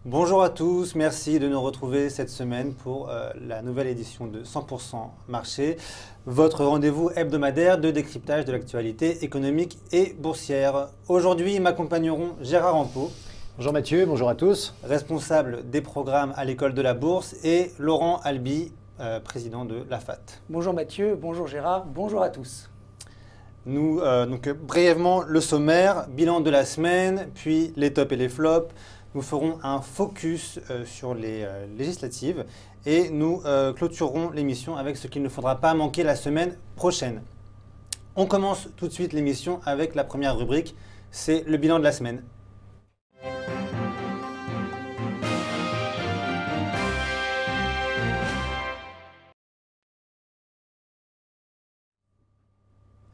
Bonjour à tous, merci de nous retrouver cette semaine pour la nouvelle édition de 100% Marché, votre rendez-vous hebdomadaire de décryptage de l'actualité économique et boursière. Aujourd'hui, m'accompagneront Gérard Rampeau. Bonjour Mathieu, bonjour à tous. Responsable des programmes à l'école de la Bourse, et Laurent Albi, président de la FAT. Bonjour Mathieu, bonjour Gérard, bonjour à tous. Nous, brièvement, le sommaire, bilan de la semaine, puis les tops et les flops. Nous ferons un focus sur les législatives et nous clôturerons l'émission avec ce qu'il ne faudra pas manquer la semaine prochaine. On commence tout de suite l'émission avec la première rubrique, c'est le bilan de la semaine.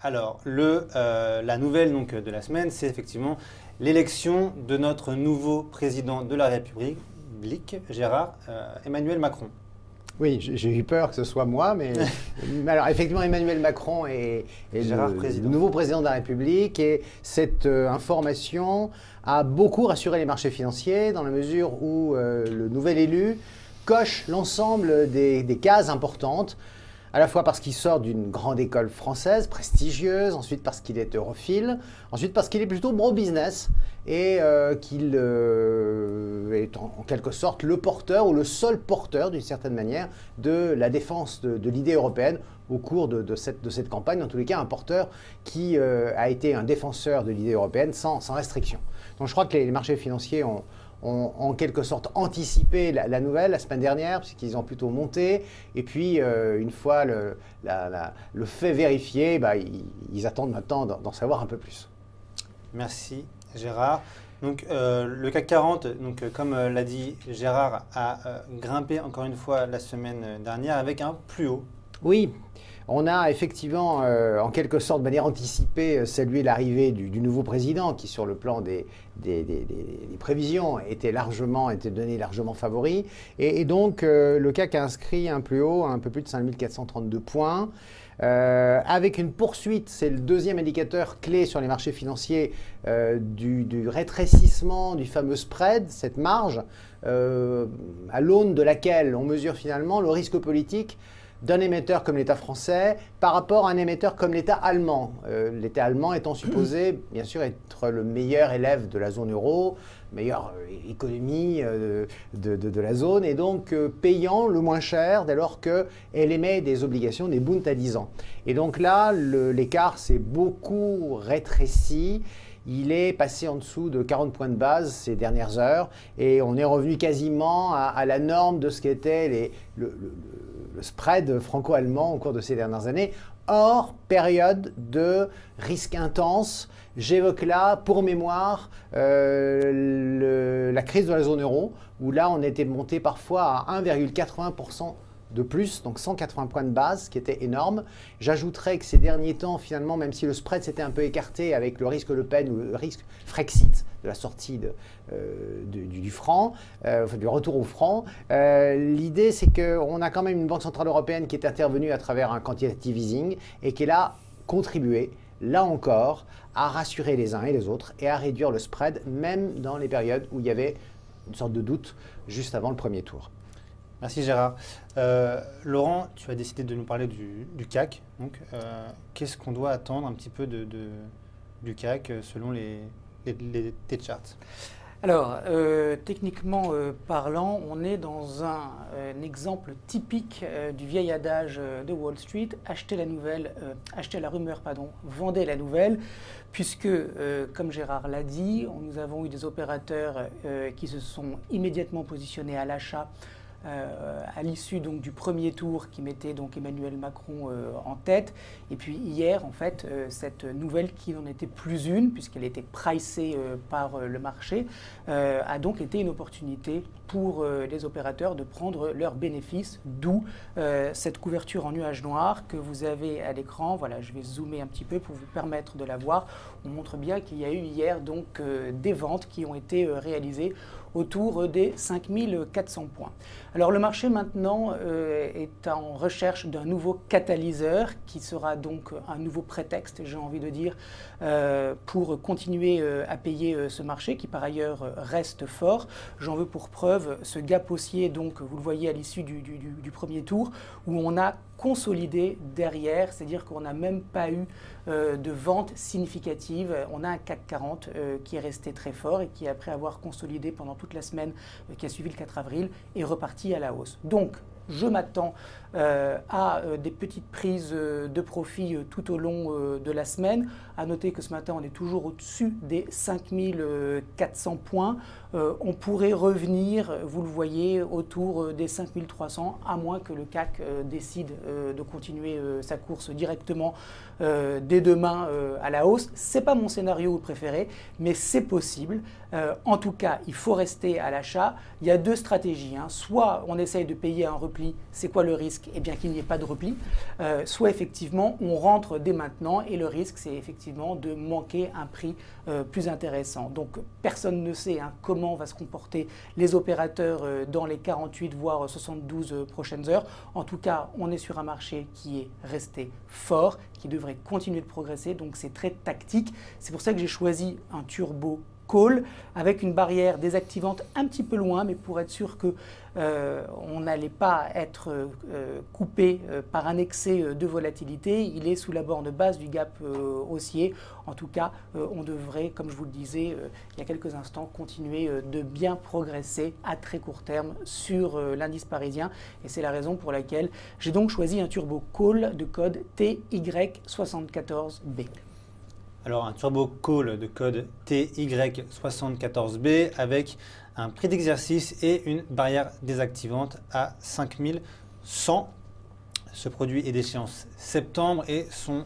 Alors, la nouvelle de la semaine, c'est effectivement l'élection de notre nouveau président de la République, Gérard Emmanuel Macron. Oui, j'ai eu peur que ce soit moi, mais alors effectivement Emmanuel Macron est le nouveau président de la République, et cette information a beaucoup rassuré les marchés financiers dans la mesure où le nouvel élu coche l'ensemble des cases importantes. À la fois parce qu'il sort d'une grande école française, prestigieuse, ensuite parce qu'il est europhile, ensuite parce qu'il est plutôt pro-business et qu'il est en quelque sorte le porteur ou le seul porteur d'une certaine manière de la défense de l'idée européenne au cours de cette campagne. En tous les cas, un porteur qui a été un défenseur de l'idée européenne sans restriction. Donc je crois que les marchés financiers ont en quelque sorte anticipé la nouvelle la semaine dernière, puisqu'ils ont plutôt monté. Et puis, une fois le fait vérifié, ils attendent maintenant d'en savoir un peu plus. Merci Gérard. Donc, le CAC 40, comme l'a dit Gérard, a grimpé encore une fois la semaine dernière avec un plus haut. Oui. On a effectivement, en quelque sorte, de manière anticipée, salué l'arrivée du nouveau président qui, sur le plan des prévisions, était donné largement favori. Et donc, le CAC a inscrit un plus haut, un peu plus de 5432 points. Avec une poursuite, c'est le deuxième indicateur clé sur les marchés financiers du rétrécissement du fameux spread, cette marge, à l'aune de laquelle on mesure finalement le risque politique d'un émetteur comme l'État français par rapport à un émetteur comme l'État allemand. L'État allemand étant supposé, bien sûr, être le meilleur élève de la zone euro, meilleure économie de la zone, et donc payant le moins cher dès lors qu'elle émet des obligations, des bunds à 10 ans. Et donc là, l'écart s'est beaucoup rétréci. Il est passé en dessous de 40 points de base ces dernières heures, et on est revenu quasiment à la norme de ce qu'était le spread franco-allemand au cours de ces dernières années, hors période de risque intense. J'évoque là, pour mémoire, la crise de la zone euro, où là on était monté parfois à 1,80% de plus, donc 180 points de base, ce qui était énorme. J'ajouterais que ces derniers temps, finalement, même si le spread s'était un peu écarté avec le risque Le Pen ou le risque Frexit, de la sortie du franc, du retour au franc, l'idée c'est qu'on a quand même une Banque Centrale Européenne qui est intervenue à travers un quantitative easing et qui a contribué, là encore, à rassurer les uns et les autres et à réduire le spread, même dans les périodes où il y avait une sorte de doute juste avant le premier tour. Merci Gérard. Laurent, tu as décidé de nous parler du CAC. Donc, qu'est-ce qu'on doit attendre un petit peu du CAC selon tes charts? Alors, techniquement parlant, on est dans un exemple typique du vieil adage de Wall Street, achetez la rumeur, vendez la nouvelle, puisque, comme Gérard l'a dit, nous avons eu des opérateurs qui se sont immédiatement positionnés à l'achat à l'issue donc du premier tour qui mettait donc Emmanuel Macron en tête. Et puis hier, en fait, cette nouvelle qui n'en était plus une, puisqu'elle était pricée par le marché, a donc été une opportunité pour les opérateurs de prendre leurs bénéfices, d'où cette couverture en nuage noir que vous avez à l'écran. Voilà, je vais zoomer un petit peu pour vous permettre de la voir. On montre bien qu'il y a eu hier donc des ventes qui ont été réalisées autour des 5400 points. Alors le marché maintenant est en recherche d'un nouveau catalyseur qui sera donc un nouveau prétexte, j'ai envie de dire, pour continuer à payer ce marché qui par ailleurs reste fort. J'en veux pour preuve ce gap haussier, donc vous le voyez à l'issue du premier tour, où on a consolidé derrière, c'est-à-dire qu'on n'a même pas eu de vente significative. On a un CAC 40 qui est resté très fort et qui, après avoir consolidé pendant toute la semaine qui a suivi le 4 avril, est reparti à la hausse. Donc, je m'attends à des petites prises de profit tout au long de la semaine. À noter que ce matin, on est toujours au-dessus des 5400 points. On pourrait revenir, vous le voyez, autour des 5300, à moins que le CAC décide de continuer sa course directement dès demain à la hausse. Ce n'est pas mon scénario préféré, mais c'est possible. En tout cas, il faut rester à l'achat. Il y a deux stratégies. Soit on essaye de payer un repli. C'est quoi le risque? Eh bien qu'il n'y ait pas de repli. Soit effectivement, on rentre dès maintenant et le risque, c'est effectivement de manquer un prix plus intéressant. Donc personne ne sait comment vont se comporter les opérateurs dans les 48 voire 72 prochaines heures. En tout cas, on est sur un marché qui est resté fort, qui devrait continuer de progresser. Donc c'est très tactique. C'est pour ça que j'ai choisi un turbo call avec une barrière désactivante un petit peu loin, mais pour être sûr que on n'allait pas être coupé par un excès de volatilité. Il est sous la borne basse du gap haussier. En tout cas, on devrait, comme je vous le disais il y a quelques instants, continuer de bien progresser à très court terme sur l'indice parisien. Et c'est la raison pour laquelle j'ai donc choisi un turbo call de code TY74B. Alors un turbo call de code TY74B avec un prix d'exercice et une barrière désactivante à 5100. Ce produit est d'échéance septembre et son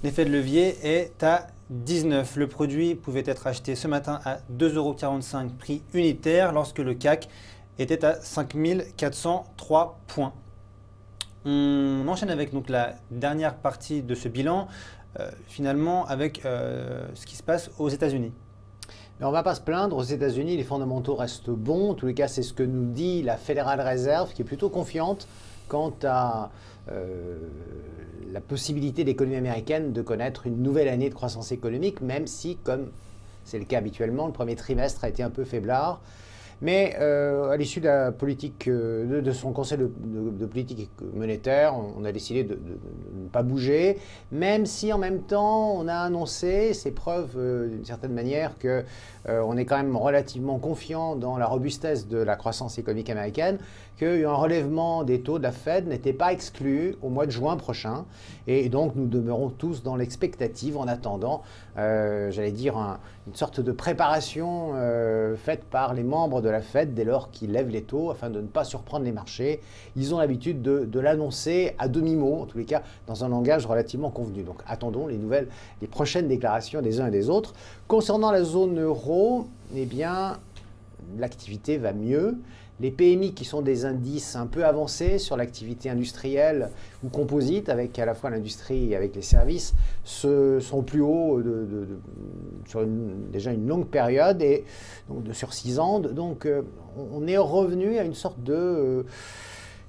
effet de levier est à 19. Le produit pouvait être acheté ce matin à 2,45 € prix unitaire lorsque le CAC était à 5403 points. On enchaîne avec donc la dernière partie de ce bilan. Finalement avec ce qui se passe aux États-Unis. Mais on ne va pas se plaindre, aux États-Unis, les fondamentaux restent bons. En tous les cas, c'est ce que nous dit la Federal Reserve, qui est plutôt confiante quant à la possibilité de l'économie américaine de connaître une nouvelle année de croissance économique, même si, comme c'est le cas habituellement, le premier trimestre a été un peu faiblard. Mais à l'issue de la politique, de son conseil de politique monétaire, on a décidé de ne pas bouger, même si en même temps on a annoncé, c'est preuve d'une certaine manière qu'on est quand même relativement confiant dans la robustesse de la croissance économique américaine, qu'un relèvement des taux de la Fed n'était pas exclu au mois de juin prochain. Et donc nous demeurons tous dans l'expectative en attendant, j'allais dire, une sorte de préparation faite par les membres de la Fed dès lors qu'ils lèvent les taux afin de ne pas surprendre les marchés. Ils ont l'habitude de l'annoncer à demi-mot, en tous les cas dans un langage relativement convenu. Donc attendons les prochaines déclarations des uns et des autres. Concernant la zone euro, eh bien l'activité va mieux. Les PMI qui sont des indices un peu avancés sur l'activité industrielle ou composite, avec à la fois l'industrie et avec les services, sont plus hauts sur déjà une longue période, et donc sur 6 ans. Donc on est revenu à une sorte de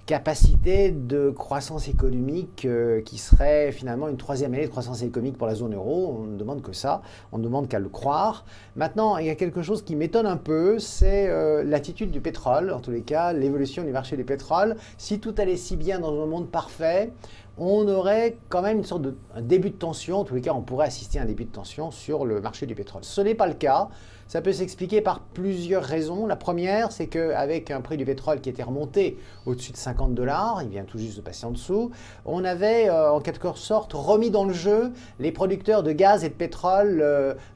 capacité de croissance économique qui serait finalement une troisième année de croissance économique pour la zone euro. On ne demande que ça, on ne demande qu'à le croire. Maintenant, il y a quelque chose qui m'étonne un peu, c'est l'attitude du pétrole, en tous les cas, l'évolution du marché du pétrole. Si tout allait si bien dans un monde parfait, on aurait quand même une sorte un début de tension, en tous les cas on pourrait assister à un début de tension sur le marché du pétrole. Ce n'est pas le cas, ça peut s'expliquer par plusieurs raisons. La première, c'est qu'avec un prix du pétrole qui était remonté au-dessus de 50 $, il vient tout juste de passer en dessous, on avait en quelque sorte remis dans le jeu les producteurs de gaz et de pétrole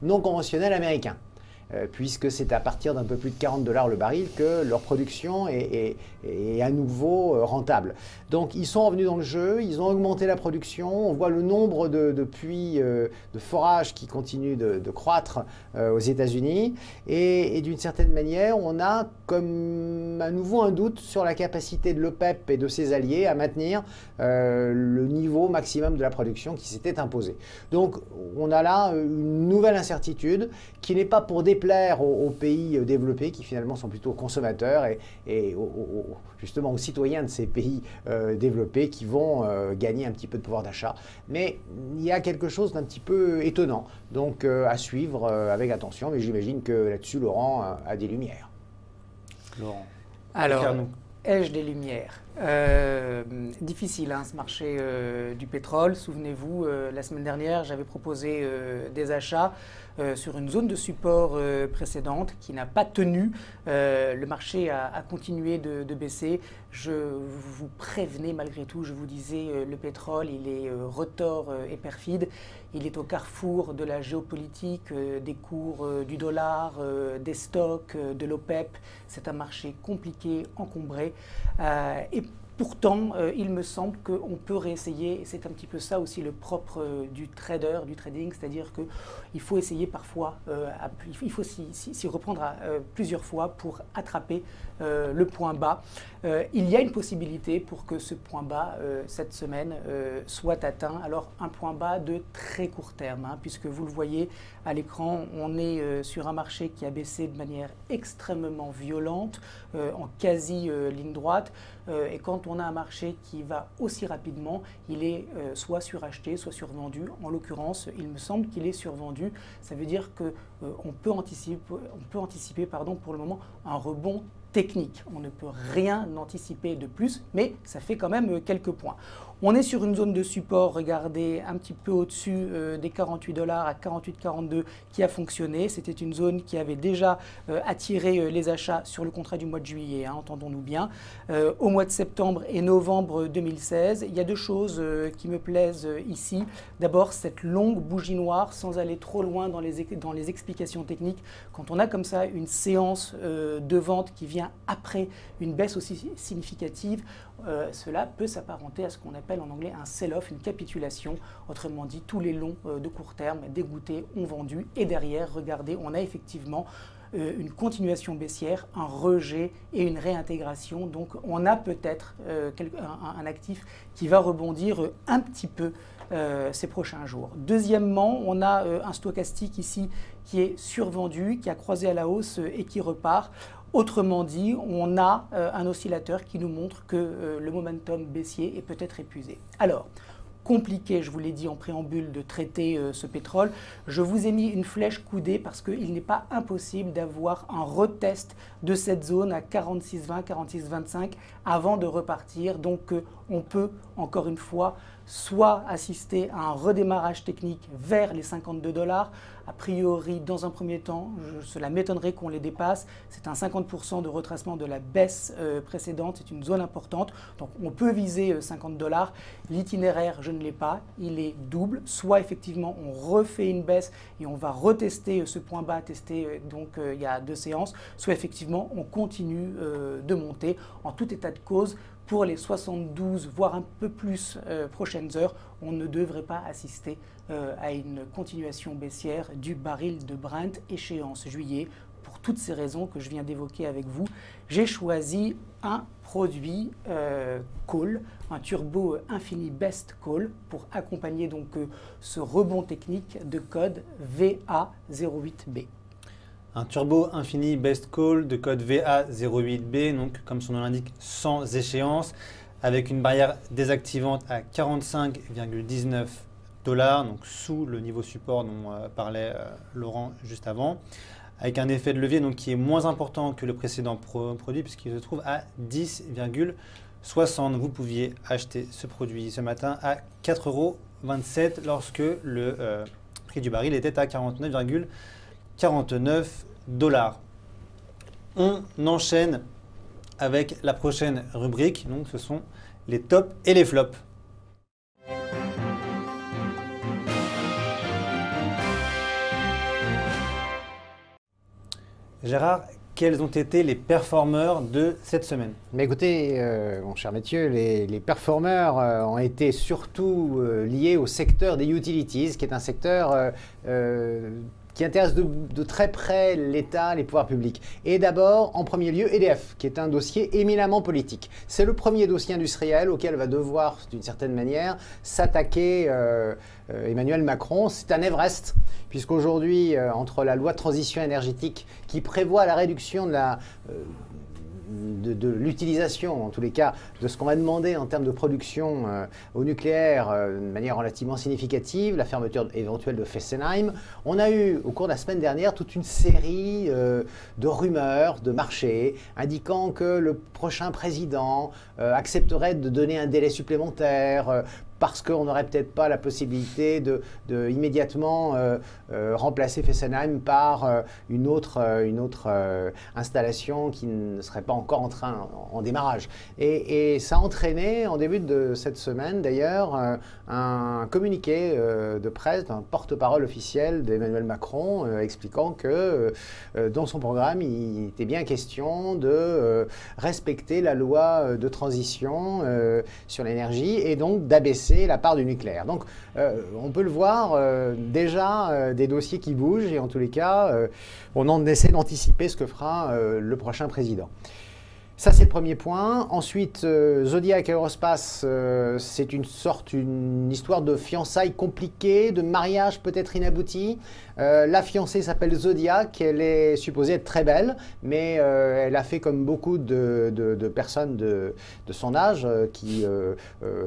non conventionnels américains. Puisque c'est à partir d'un peu plus de 40 $ le baril que leur production est à nouveau rentable. Donc ils sont revenus dans le jeu, ils ont augmenté la production, on voit le nombre de puits de forage qui continue de croître aux États-Unis, et d'une certaine manière on a comme à nouveau un doute sur la capacité de l'OPEP et de ses alliés à maintenir le niveau maximum de la production qui s'était imposé. Donc on a là une nouvelle incertitude qui n'est pas pour des déplaire aux pays développés qui finalement sont plutôt consommateurs et justement aux citoyens de ces pays développés qui vont gagner un petit peu de pouvoir d'achat. Mais il y a quelque chose d'un petit peu étonnant, donc à suivre avec attention, mais j'imagine que là-dessus Laurent a des lumières. Laurent. Alors, ai-je des lumières? Difficile, hein, ce marché du pétrole. Souvenez-vous, la semaine dernière, j'avais proposé des achats sur une zone de support précédente qui n'a pas tenu. Le marché a continué de baisser. Je vous prévenais malgré tout, je vous disais, le pétrole, il est retors et perfide. Il est au carrefour de la géopolitique, des cours du dollar, des stocks, de l'OPEP. C'est un marché compliqué, encombré. Et pourtant, il me semble qu'on peut réessayer, et c'est un petit peu ça aussi le propre du trader, du trading, c'est-à-dire qu'il faut essayer parfois, il faut s'y reprendre plusieurs fois pour attraper le point bas. Il y a une possibilité pour que ce point bas, cette semaine, soit atteint. Alors un point bas de très court terme, hein, puisque vous le voyez à l'écran, on est sur un marché qui a baissé de manière extrêmement violente, en quasi ligne droite. Et quand on a un marché qui va aussi rapidement, il est soit suracheté, soit survendu. En l'occurrence, il me semble qu'il est survendu. Ça veut dire qu'on peut anticiper pour le moment un rebond technique. On ne peut rien anticiper de plus, mais ça fait quand même quelques points. On est sur une zone de support, regardez, un petit peu au-dessus des 48 $ à 48,42 qui a fonctionné. C'était une zone qui avait déjà attiré les achats sur le contrat du mois de juillet, hein, entendons-nous bien. Au mois de septembre et novembre 2016, il y a deux choses qui me plaisent ici. D'abord, cette longue bougie noire, sans aller trop loin dans les explications techniques. Quand on a comme ça une séance de vente qui vient après une baisse aussi significative, cela peut s'apparenter à ce qu'on appelle en anglais un sell-off, une capitulation. Autrement dit, tous les longs de court terme dégoûtés ont vendu. Et derrière, regardez, on a effectivement une continuation baissière, un rejet et une réintégration. Donc on a peut-être un actif qui va rebondir un petit peu ces prochains jours. Deuxièmement, on a un stochastique ici qui est survendu, qui a croisé à la hausse et qui repart. Autrement dit, on a un oscillateur qui nous montre que le momentum baissier est peut-être épuisé. Alors, compliqué, je vous l'ai dit en préambule, de traiter ce pétrole. Je vous ai mis une flèche coudée parce qu'il n'est pas impossible d'avoir un retest de cette zone à 46,20, 46,25 avant de repartir. Donc on peut, encore une fois, soit assister à un redémarrage technique vers les 52 $. A priori, dans un premier temps, cela m'étonnerait qu'on les dépasse. C'est un 50% de retracement de la baisse précédente. C'est une zone importante. Donc on peut viser 50 $. L'itinéraire, je ne l'ai pas. Il est double. Soit effectivement, on refait une baisse et on va retester ce point bas testé donc il y a 2 séances. Soit effectivement, on continue de monter. En tout état de cause, pour les 72, voire un peu plus prochaines heures, on ne devrait pas assister à une continuation baissière du baril de Brent échéance juillet. Pour toutes ces raisons que je viens d'évoquer avec vous, j'ai choisi un produit call, un Turbo Infini Best Call, pour accompagner donc ce rebond technique de code VA08B. Un Turbo Infini Best Call de code VA08B, donc comme son nom l'indique, sans échéance, avec une barrière désactivante à 45,19 $, donc sous le niveau support dont parlait Laurent juste avant, avec un effet de levier donc, qui est moins important que le précédent produit puisqu'il se trouve à 10,60 €. Vous pouviez acheter ce produit ce matin à 4,27 € lorsque le prix du baril était à 49,49 $. On enchaîne avec la prochaine rubrique, donc ce sont les tops et les flops. Gérard, quels ont été les performeurs de cette semaine? Mais écoutez, mon cher Mathieu, les performeurs ont été surtout liés au secteur des utilities, qui est un secteur qui intéresse de très près l'État, les pouvoirs publics. Et d'abord, en premier lieu, EDF, qui est un dossier éminemment politique. C'est le premier dossier industriel auquel va devoir, d'une certaine manière, s'attaquer Emmanuel Macron. C'est un Everest, puisqu'aujourd'hui, entre la loi de transition énergétique qui prévoit la réduction de l'utilisation, en tous les cas, de ce qu'on va demander en termes de production au nucléaire de manière relativement significative, la fermeture éventuelle de Fessenheim. On a eu, au cours de la semaine dernière, toute une série de rumeurs de marché indiquant que le prochain président accepterait de donner un délai supplémentaire parce qu'on n'aurait peut-être pas la possibilité de immédiatement remplacer Fessenheim par une autre installation qui ne serait pas encore en démarrage. Et ça a entraîné, en début de cette semaine d'ailleurs, un communiqué de presse d'un porte-parole officiel d'Emmanuel Macron expliquant que dans son programme, il était bien question de respecter la loi de transition sur l'énergie et donc d'abaisser la part du nucléaire. Donc on peut le voir, déjà des dossiers qui bougent et en tous les cas, on en essaie d'anticiper ce que fera le prochain président. Ça, c'est le premier point. Ensuite, Zodiac Aerospace, c'est une histoire de fiançailles compliquées, de mariage peut-être inabouti. La fiancée s'appelle Zodiac, elle est supposée être très belle, mais elle a fait comme beaucoup de personnes de son âge qui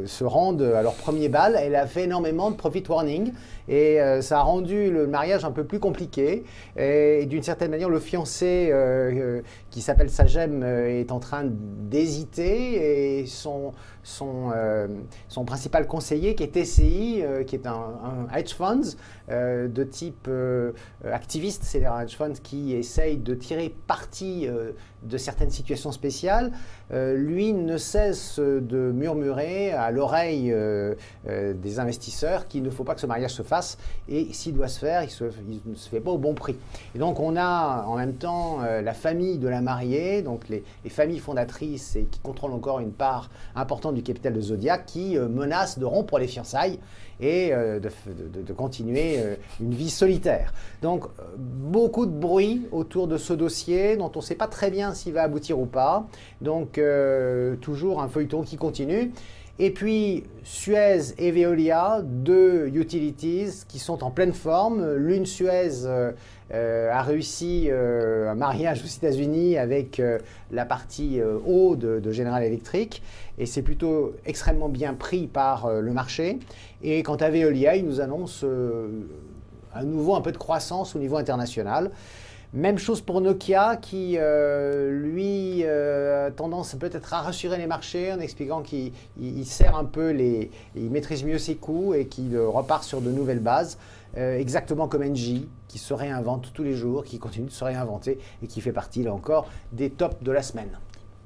se rendent à leur premier bal. Elle a fait énormément de profit warning et ça a rendu le mariage un peu plus compliqué. Et d'une certaine manière, le fiancé qui s'appelle Sajem est en train d'hésiter et son principal conseiller qui est TCI, qui est un hedge fund de type activiste, c'est un hedge fund qui essaye de tirer parti de certaines situations spéciales, lui ne cesse de murmurer à l'oreille des investisseurs qu'il ne faut pas que ce mariage se fasse et s'il doit se faire, il ne se fait pas au bon prix. Et donc on a en même temps la famille de la mariée, donc les familles fondatrices et qui contrôlent encore une part importante du capital de Zodiac qui menacent de rompre les fiançailles et de continuer une vie solitaire. Donc beaucoup de bruit autour de ce dossier dont on ne sait pas très bien s'il va aboutir ou pas. Donc toujours un feuilleton qui continue. Et puis Suez et Veolia, deux utilities qui sont en pleine forme. L'une, Suez, a réussi un mariage aux États-Unis avec la partie eau de General Electric et c'est plutôt extrêmement bien pris par le marché. Et quant à Veolia, il nous annonce à nouveau un peu de croissance au niveau international. Même chose pour Nokia qui, lui, a tendance peut-être à rassurer les marchés en expliquant qu'il serre un peu il maîtrise mieux ses coûts et qu'il repart sur de nouvelles bases, exactement comme Engie qui se réinvente tous les jours, qui continue de se réinventer et qui fait partie, là encore, des tops de la semaine.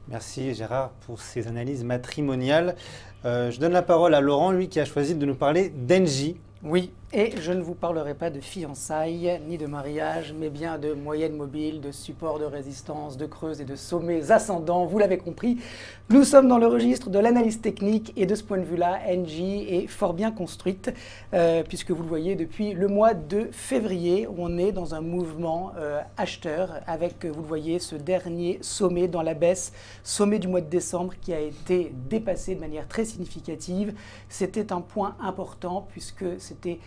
Merci Gérard pour ces analyses matrimoniales. Je donne la parole à Laurent, lui qui a choisi de nous parler d'Engie. Oui, et je ne vous parlerai pas de fiançailles ni de mariage, mais bien de moyennes mobiles, de supports de résistance, de creuses et de sommets ascendants. Vous l'avez compris, nous sommes dans le registre de l'analyse technique et de ce point de vue-là, Engie est fort bien construite, puisque vous le voyez depuis le mois de février, on est dans un mouvement acheteur avec, vous le voyez, ce dernier sommet dans la baisse, sommet du mois de décembre qui a été dépassé de manière très significative. C'était un point important puisque c'était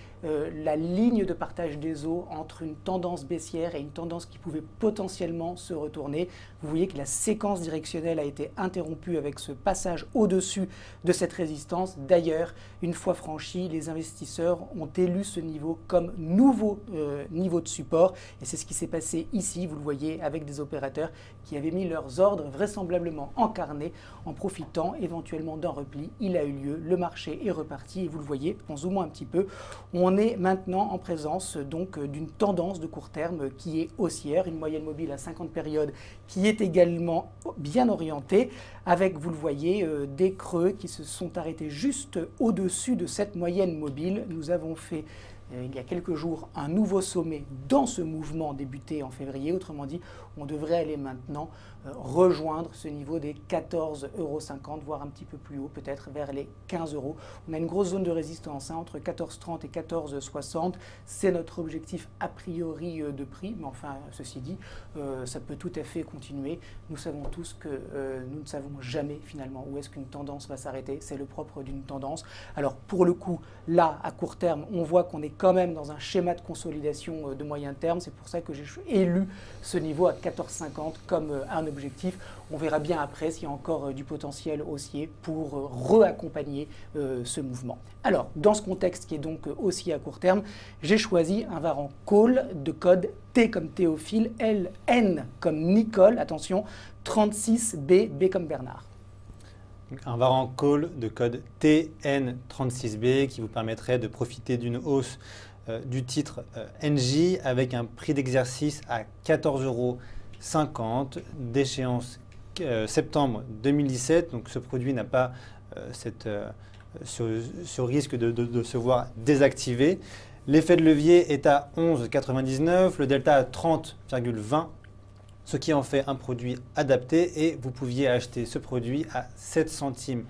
la ligne de partage des eaux entre une tendance baissière et une tendance qui pouvait potentiellement se retourner. Vous voyez que la séquence directionnelle a été interrompue avec ce passage au-dessus de cette résistance. D'ailleurs, une fois franchi, les investisseurs ont élu ce niveau comme nouveau niveau de support. Et c'est ce qui s'est passé ici, vous le voyez, avec des opérateurs qui avaient mis leurs ordres vraisemblablement en carnet en profitant éventuellement d'un repli. Il a eu lieu, le marché est reparti et vous le voyez, en zoomant un petit peu, on est maintenant en présence donc d'une tendance de court terme qui est haussière, une moyenne mobile à 50 périodes qui est également bien orientée avec, vous le voyez, des creux qui se sont arrêtés juste au-dessus de cette moyenne mobile. Nous avons fait il y a quelques jours un nouveau sommet dans ce mouvement débuté en février. Autrement dit, on devrait aller maintenant rejoindre ce niveau des 14,50 €, voire un petit peu plus haut, peut-être vers les 15 €. On a une grosse zone de résistance entre 14,30 et 14,60. C'est notre objectif a priori de prix, mais enfin, ceci dit, ça peut tout à fait continuer. Nous savons tous que nous ne savons jamais finalement où est-ce qu'une tendance va s'arrêter. C'est le propre d'une tendance. Alors pour le coup, là, à court terme, on voit qu'on est quand même dans un schéma de consolidation de moyen terme. C'est pour ça que j'ai élu ce niveau à 14,50 comme un objectif. On verra bien après s'il y a encore du potentiel haussier pour re-accompagner ce mouvement. Alors, dans ce contexte qui est donc haussier à court terme, j'ai choisi un varan call de code T comme Théophile, L, N comme Nicole, attention, 36B, B comme Bernard. Un varan call de code TN36B qui vous permettrait de profiter d'une hausse du titre NJ avec un prix d'exercice à 14,50 € d'échéance septembre 2017. Donc ce produit n'a pas ce risque de se voir désactivé. L'effet de levier est à 11,99, le delta à 30,20, ce qui en fait un produit adapté et vous pouviez acheter ce produit à 7 centimes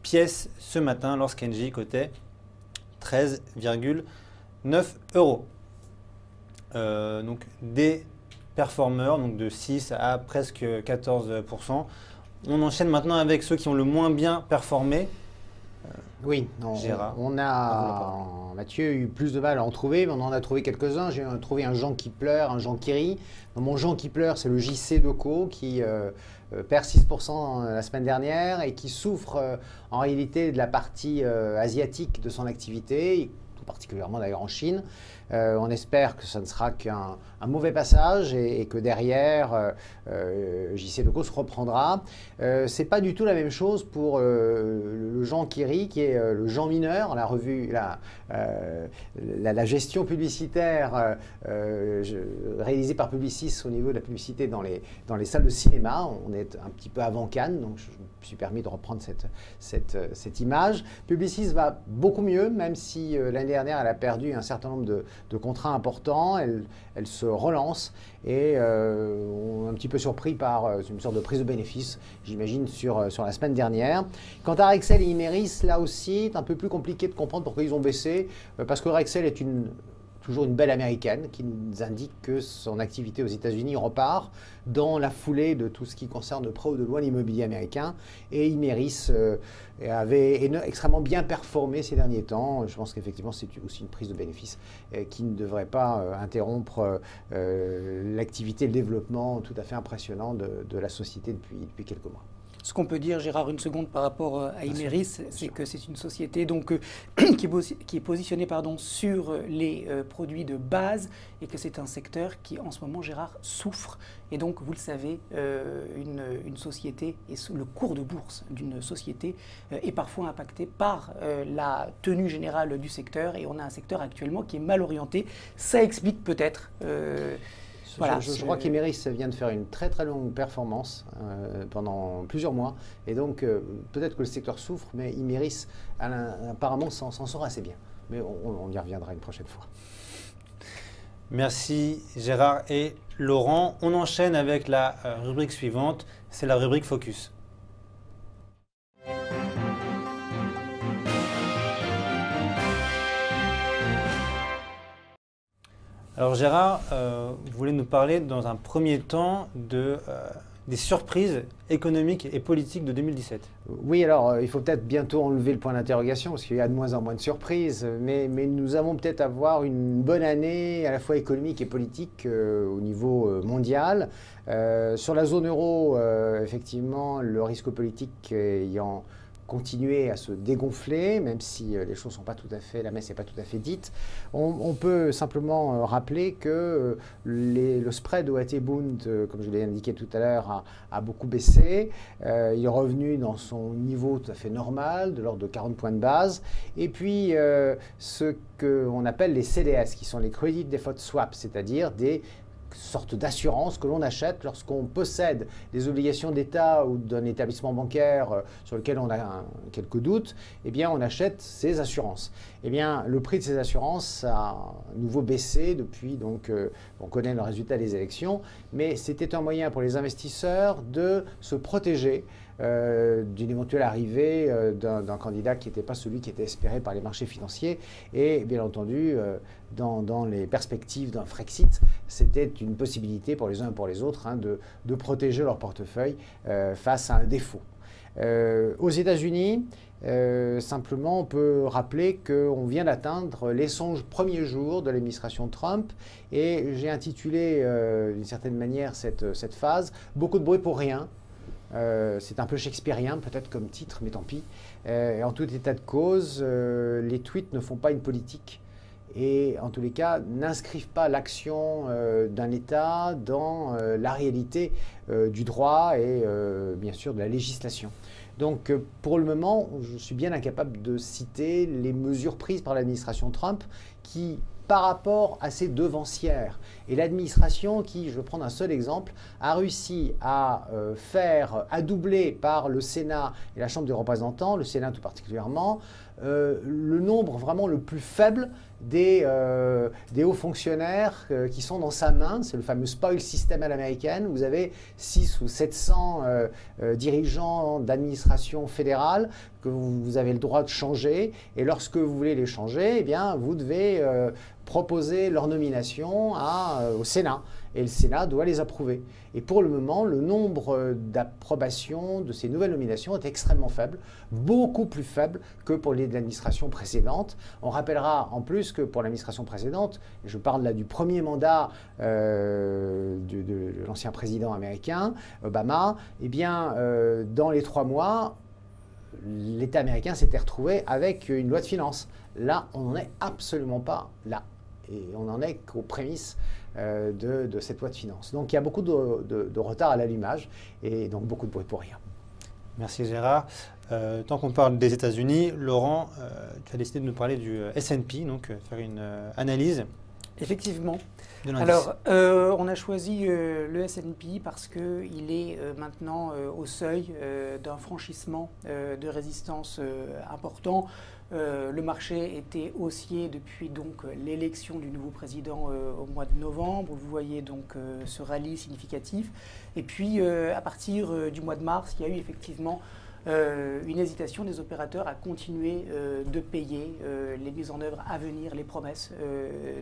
pièce ce matin lorsqu'Engie cotait 13,9 €. Donc des performeurs, donc de 6 à presque 14%. On enchaîne maintenant avec ceux qui ont le moins bien performé. Oui, Gérard, Mathieu a eu plus de mal à en trouver, mais on en a trouvé quelques-uns. J'ai trouvé un Jean qui pleure, un Jean qui rit. Mon Jean qui pleure, c'est le JC Deco qui perd 6% la semaine dernière et qui souffre en réalité de la partie asiatique de son activité, tout particulièrement d'ailleurs en Chine. On espère que ça ne sera qu'un mauvais passage et que derrière, JC Deco se reprendra. C'est pas du tout la même chose pour le Jean qui rit, qui est le Jean mineur, la revue, la gestion publicitaire réalisée par Publicis au niveau de la publicité dans les salles de cinéma. On est un petit peu avant Cannes, donc je me suis permis de reprendre cette image. Publicis va beaucoup mieux, même si l'année dernière, elle a perdu un certain nombre de contrats importants. Elle se relance et on est un petit peu surpris par une sorte de prise de bénéfice, j'imagine, sur la semaine dernière. Quant à Rexel et Imerys, là aussi, c'est un peu plus compliqué de comprendre pourquoi ils ont baissé, parce que Rexel est toujours une belle américaine qui nous indique que son activité aux États-Unis repart dans la foulée de tout ce qui concerne de près ou de loin l'immobilier américain. Et Imerys avait extrêmement bien performé ces derniers temps. Je pense qu'effectivement, c'est aussi une prise de bénéfice qui ne devrait pas interrompre l'activité, le développement tout à fait impressionnant de la société depuis quelques mois. Ce qu'on peut dire, Gérard, une seconde par rapport à Imerys, c'est que c'est une société donc, qui est positionnée sur les produits de base et que c'est un secteur qui, en ce moment, Gérard, souffre. Et donc, vous le savez, une société et le cours de bourse d'une société est parfois impacté par la tenue générale du secteur. Et on a un secteur actuellement qui est mal orienté. Ça explique peut-être... Voilà, je crois qu'Imerys vient de faire une très très longue performance pendant plusieurs mois et donc peut-être que le secteur souffre, mais Imerys apparemment s'en sort assez bien. Mais on y reviendra une prochaine fois. Merci Gérard et Laurent. On enchaîne avec la rubrique suivante, c'est la rubrique Focus. Alors Gérard, vous voulez nous parler dans un premier temps des surprises économiques et politiques de 2017. Oui, alors il faut peut-être bientôt enlever le point d'interrogation parce qu'il y a de moins en moins de surprises, mais nous allons peut-être avoir une bonne année à la fois économique et politique au niveau mondial. Sur la zone euro, effectivement, le risque politique ayant continuer à se dégonfler, même si les choses ne sont pas tout à fait, la messe n'est pas tout à fait dite. On peut simplement rappeler que le spread OAT Bund, comme je l'ai indiqué tout à l'heure, a beaucoup baissé. Il est revenu dans son niveau tout à fait normal, de l'ordre de 40 points de base. Et puis, ce qu'on appelle les CDS, qui sont les Credit Default Swaps, c'est-à-dire des sorte d'assurance que l'on achète lorsqu'on possède des obligations d'État ou d'un établissement bancaire sur lequel on a quelques doutes, eh bien on achète ces assurances. Eh bien le prix de ces assurances a à nouveau baissé depuis, donc on connaît le résultat des élections, mais c'était un moyen pour les investisseurs de se protéger d'une éventuelle arrivée d'un candidat qui n'était pas celui qui était espéré par les marchés financiers. Et bien entendu, dans les perspectives d'un Frexit, c'était une possibilité pour les uns et pour les autres de protéger leur portefeuille face à un défaut. Aux États-Unis, simplement, on peut rappeler qu'on vient d'atteindre les 100 premiers jours de l'administration Trump et j'ai intitulé d'une certaine manière cette phase « Beaucoup de bruit pour rien ». C'est un peu shakespearien peut-être comme titre, mais tant pis. En tout état de cause, les tweets ne font pas une politique et en tous les cas n'inscrivent pas l'action d'un État dans la réalité du droit et bien sûr de la législation. Donc pour le moment, je suis bien incapable de citer les mesures prises par l'administration Trump qui, par rapport à ses devancières. Et l'administration qui, je vais prendre un seul exemple, a réussi à doubler par le Sénat et la Chambre des représentants, le Sénat tout particulièrement, le nombre vraiment le plus faible des hauts fonctionnaires qui sont dans sa main. C'est le fameux spoil system à l'américaine. Vous avez 600 ou 700 dirigeants d'administration fédérale que vous avez le droit de changer. Et lorsque vous voulez les changer, eh bien, vous devez proposer leur nomination au Sénat. Et le Sénat doit les approuver. Et pour le moment, le nombre d'approbations de ces nouvelles nominations est extrêmement faible, beaucoup plus faible que pour l'administration précédente. On rappellera en plus que pour l'administration précédente, et je parle là du premier mandat de l'ancien président américain, Obama, eh bien, dans les 3 mois, l'État américain s'était retrouvé avec une loi de finances. Là, on n'en est absolument pas là. Et on n'en est qu'aux prémices de cette loi de finances. Donc il y a beaucoup de retard à l'allumage et donc beaucoup de bruit pour rien. Merci Gérard. Tant qu'on parle des États-Unis, Laurent, tu as décidé de nous parler du S&P, donc faire une analyse. Effectivement. De l'indice. Alors, on a choisi le S&P parce qu'il est maintenant au seuil d'un franchissement de résistance important. Le marché était haussier depuis donc l'élection du nouveau président au mois de novembre. Vous voyez donc ce rallye significatif. Et puis, à partir du mois de mars, il y a eu effectivement une hésitation des opérateurs à continuer de payer les mises en œuvre à venir, les promesses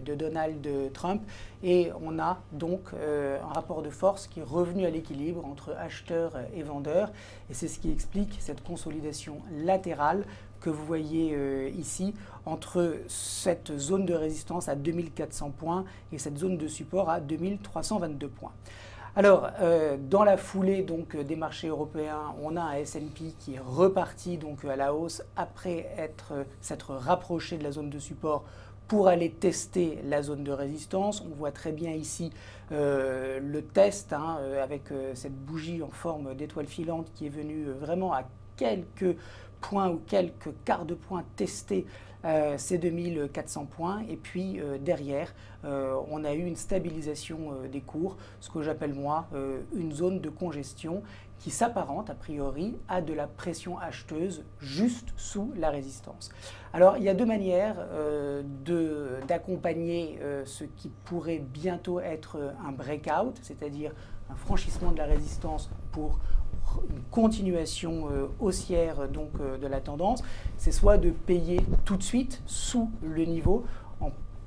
de Donald Trump. Et on a donc un rapport de force qui est revenu à l'équilibre entre acheteurs et vendeurs. Et c'est ce qui explique cette consolidation latérale que vous voyez ici entre cette zone de résistance à 2400 points et cette zone de support à 2322 points. Alors, dans la foulée donc, des marchés européens, on a un S&P qui est reparti donc, à la hausse après s'être rapproché de la zone de support pour aller tester la zone de résistance. On voit très bien ici le test avec cette bougie en forme d'étoile filante qui est venue vraiment à quelques points ou quelques quarts de point tester ces 2400 points. Et puis derrière, on a eu une stabilisation des cours, ce que j'appelle moi une zone de congestion qui s'apparente a priori à de la pression acheteuse juste sous la résistance. Alors il y a 2 manières d'accompagner ce qui pourrait bientôt être un breakout, c'est-à-dire un franchissement de la résistance pour une continuation haussière donc, de la tendance. C'est soit de payer tout de suite sous le niveau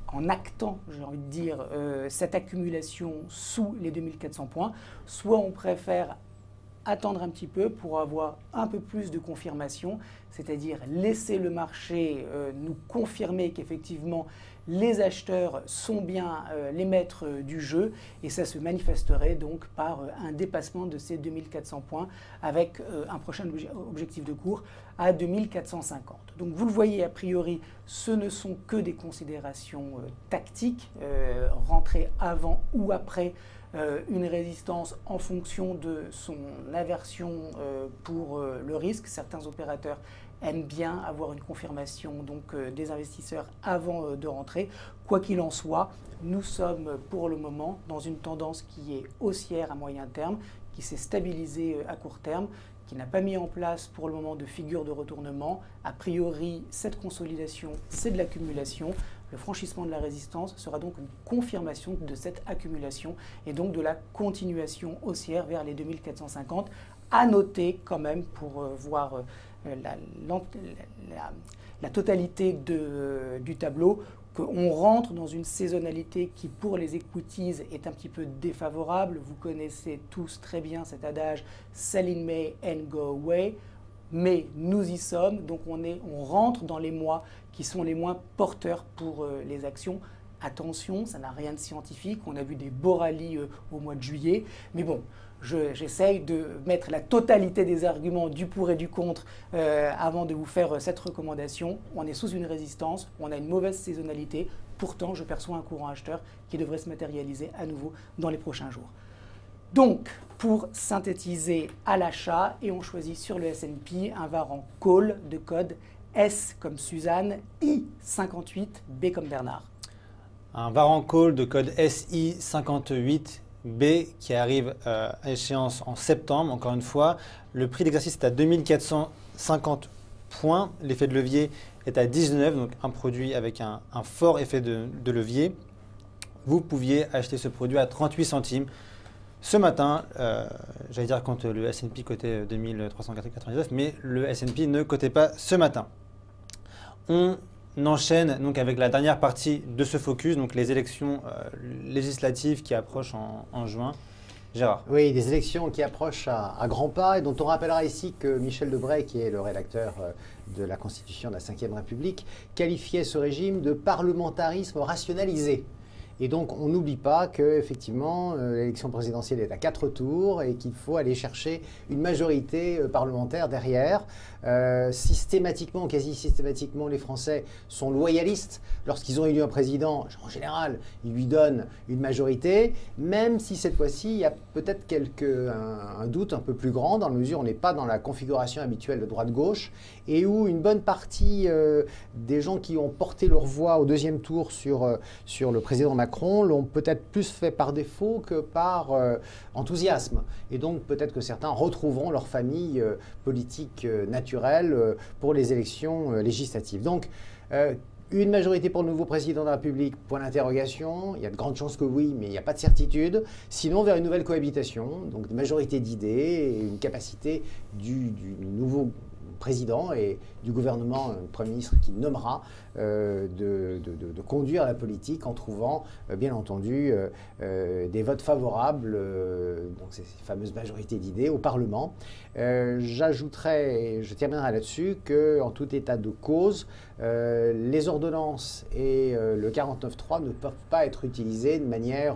en actant, j'ai envie de dire, cette accumulation sous les 2400 points, soit on préfère attendre un petit peu pour avoir un peu plus de confirmation, c'est-à-dire laisser le marché nous confirmer qu'effectivement les acheteurs sont bien les maîtres du jeu et ça se manifesterait donc par un dépassement de ces 2400 points avec un prochain objectif de cours à 2450. Donc vous le voyez, a priori, ce ne sont que des considérations tactiques, rentrer avant ou après une résistance en fonction de son aversion pour le risque. Certains opérateurs aiment bien avoir une confirmation donc, des investisseurs avant de rentrer. Quoi qu'il en soit, nous sommes pour le moment dans une tendance qui est haussière à moyen terme, qui s'est stabilisée à court terme, qui n'a pas mis en place pour le moment de figure de retournement. A priori, cette consolidation, c'est de l'accumulation. Le franchissement de la résistance sera donc une confirmation de cette accumulation et donc de la continuation haussière vers les 2450. À noter quand même pour voir la totalité du tableau, qu'on rentre dans une saisonnalité qui, pour les equities, est un petit peu défavorable. Vous connaissez tous très bien cet adage « sell in May and go away ». Mais nous y sommes, donc on rentre dans les mois qui sont les moins porteurs pour les actions. Attention, ça n'a rien de scientifique. On a vu des beaux rallyes au mois de juillet. Mais bon, j'essaye de mettre la totalité des arguments du pour et du contre avant de vous faire cette recommandation. On est sous une résistance, on a une mauvaise saisonnalité. Pourtant, je perçois un courant acheteur qui devrait se matérialiser à nouveau dans les prochains jours. Donc, pour synthétiser à l'achat, et on choisit sur le S&P un Varan Call de code S comme Suzanne, I58, B comme Bernard. Un Varan Call de code SI58B qui arrive à échéance en septembre, encore une fois. Le prix d'exercice est à 2450 points. L'effet de levier est à 19, donc un produit avec un fort effet de levier. Vous pouviez acheter ce produit à 38 centimes. Ce matin, j'allais dire quand le S&P cotait 2399, mais le S&P ne cotait pas ce matin. On enchaîne donc avec la dernière partie de ce focus, donc les élections législatives qui approchent en juin. Gérard. Oui, des élections qui approchent à grands pas et dont on rappellera ici que Michel Debré, qui est le rédacteur de la Constitution de la Ve République, qualifiait ce régime de parlementarisme rationalisé. Et donc, on n'oublie pas qu'effectivement, l'élection présidentielle est à 4 tours et qu'il faut aller chercher une majorité parlementaire derrière. Systématiquement, quasi systématiquement, les Français sont loyalistes. Lorsqu'ils ont élu un président, en général, ils lui donnent une majorité, même si cette fois-ci, il y a peut-être un doute un peu plus grand, dans la mesure où on n'est pas dans la configuration habituelle de droite-gauche, et où une bonne partie des gens qui ont porté leur voix au deuxième tour sur le président Macron l'ont peut-être plus fait par défaut que par enthousiasme. Et donc peut-être que certains retrouveront leur famille politique naturelle pour les élections législatives. Donc une majorité pour le nouveau président de la République, point d'interrogation. Il y a de grandes chances que oui, mais il n'y a pas de certitude. Sinon, vers une nouvelle cohabitation, donc une majorité d'idées et une capacité du nouveau président et du gouvernement, Premier ministre qui nommera, de conduire la politique en trouvant, bien entendu, des votes favorables, donc ces fameuses majorités d'idées au Parlement. J'ajouterai, et je terminerai là-dessus, qu'en tout état de cause, les ordonnances et le 49.3 ne peuvent pas être utilisés de manière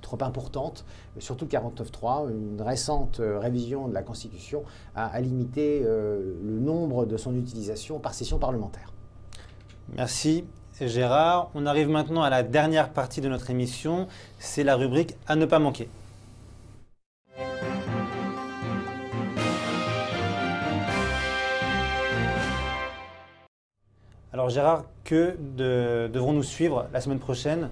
trop importante, surtout le 49.3. Une récente révision de la Constitution a limité le nombre de son utilisation par session parlementaire. Merci Gérard. On arrive maintenant à la dernière partie de notre émission, c'est la rubrique à ne pas manquer. Alors Gérard, que devrons-nous suivre la semaine prochaine ?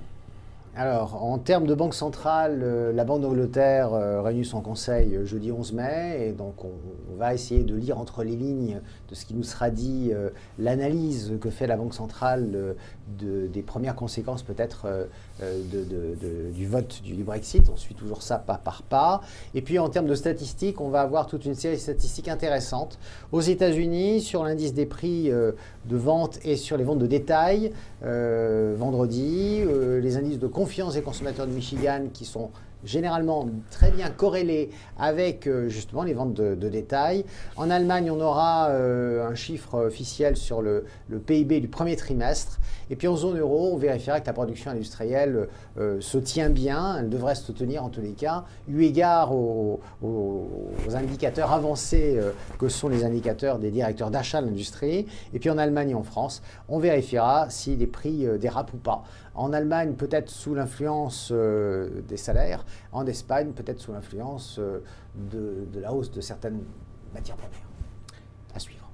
Alors, en termes de banque centrale, la Banque d'Angleterre réunit son conseil jeudi 11 mai et donc on va essayer de lire entre les lignes de ce qui nous sera dit l'analyse que fait la Banque centrale des premières conséquences peut-être du vote du Brexit. On suit toujours ça pas par pas. Et puis en termes de statistiques, on va avoir toute une série de statistiques intéressantes. Aux États-Unis, sur l'indice des prix de vente et sur les ventes de détail, vendredi, les indices de confiance des consommateurs de Michigan qui sont généralement très bien corrélés avec justement les ventes de détail. En Allemagne, on aura un chiffre officiel sur le PIB du premier trimestre. Et puis en zone euro, on vérifiera que la production industrielle se tient bien. Elle devrait se tenir en tous les cas, eu égard aux indicateurs avancés que sont les indicateurs des directeurs d'achat de l'industrie. Et puis en Allemagne et en France, on vérifiera si les prix dérapent ou pas. En Allemagne, peut-être sous l'influence des salaires. En Espagne, peut-être sous l'influence de la hausse de certaines matières premières. À suivre.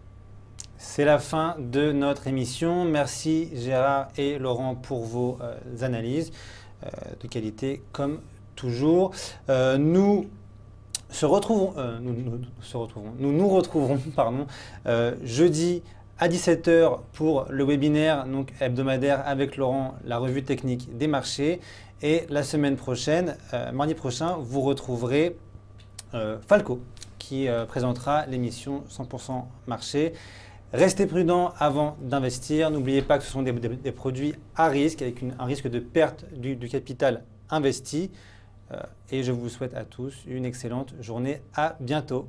C'est la fin de notre émission. Merci Gérard et Laurent pour vos analyses de qualité comme toujours. Nous nous retrouverons pardon, jeudi à 17 h pour le webinaire donc, hebdomadaire avec Laurent, la revue technique des marchés. Et la semaine prochaine, mardi prochain, vous retrouverez Falco qui présentera l'émission 100% marché. Restez prudents avant d'investir. N'oubliez pas que ce sont des produits à risque avec un risque de perte du capital investi. Et je vous souhaite à tous une excellente journée. À bientôt.